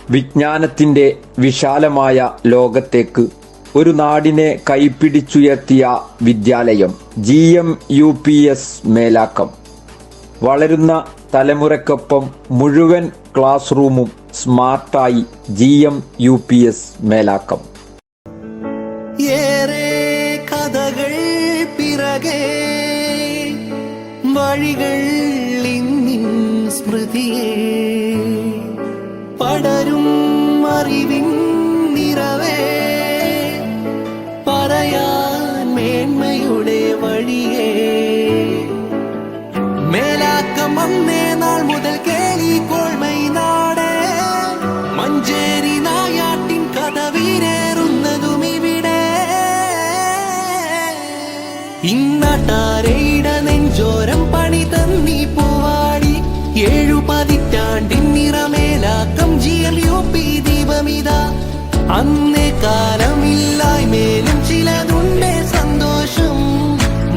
വിജ്ഞാനത്തിൻ്റെ വിശാലമായ ലോകത്തേക്ക് ഒരു നാടിനെ കൈപ്പിടിച്ചുയർത്തിയ വിദ്യാലയം GMUPS മേലാക്കം. വളരുന്ന തലമുറയ്ക്കൊപ്പം മുഴുവൻ ക്ലാസ് റൂമും സ്മാർട്ടായി GMUPS മേലാക്കം. ഏറെ കഥകൾ പിറകെ വഴികൾ ഇന്നിൻ സ്മൃതിയെ പടരും അറിവിൻ നിറവേ പറയാൻ മേന്മയുടെ വഴിയേ മേലാക്കം അന്നേ നാൾ മുതൽ കേളി കോൾമൈ നാടേ മഞ്ചേരി നായാട്ടിൻ കഥ വീരേറുന്നതും ഇവിടെ ഇന്നാട്ടാരയിട നെഞ്ചോരം പണി തന്നി പൂവാടി 7 പതിറ്റാണ്ടിൻ നിറമേലാക്കം GMUP ദീപമിതാ അന്നേ കാലമില്ലായ്മേലും ചിലതുണ്ടേ സന്തോഷം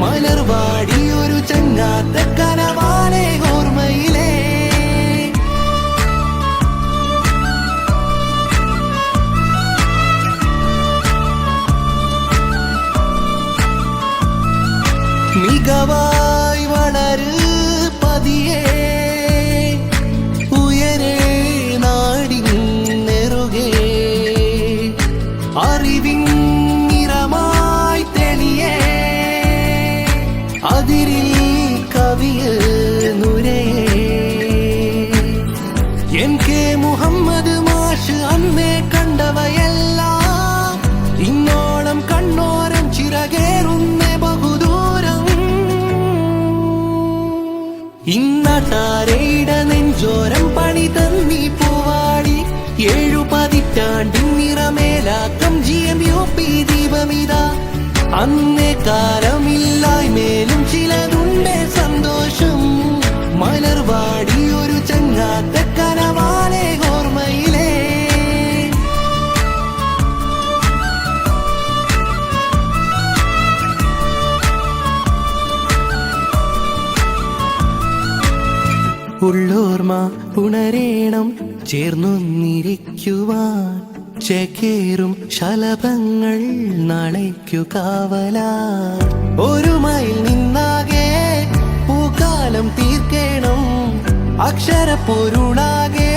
മലർവാടി ഒരു ചങ്ങാത്ത കനവാലെ ഓർമ്മയിലേ മികവായി വളര് പതിയേ ഉയരേ നാടിൻ നെറുകേ അറിവിൻ നിറമായി തെളിയേ അതിരിൽ കവിയ നുരയേ MK മുഹമ്മദ് മാഷ് അന്നേ കണ്ടവയെല്ലാം ഇന്നോളം കണ്ണോരം ചിറകേറുന്നേ ബഹുദൂരം ഇന്നാട്ടാരയിട നെഞ്ചോരം പണി തന്നി പൂവാടി 7 പതിറ്റാണ്ടിൻ നിറമേലാക്കം GMUP ദീപമിതാ അന്നേ കാലമില്ലായ്മേലും ചിലതുണ്ടേ സന്തോഷം മലർവാടി ഒരു ചങ്ങാത്ത കനവാലെ ഓർമ്മയിലേ ഉള്ളോർമ്മ ഉണരേണം ചേർന്നൊന്നിരിക്കുവാൻ ചേക്കേറും ശലഭങ്ങൾ നാളേക്കു കാവലാ ഒരു മൈൽ നിന്നാകെ പൂക്കാലം തീർക്കേണം അക്ഷരപ്പൊരുളാകെ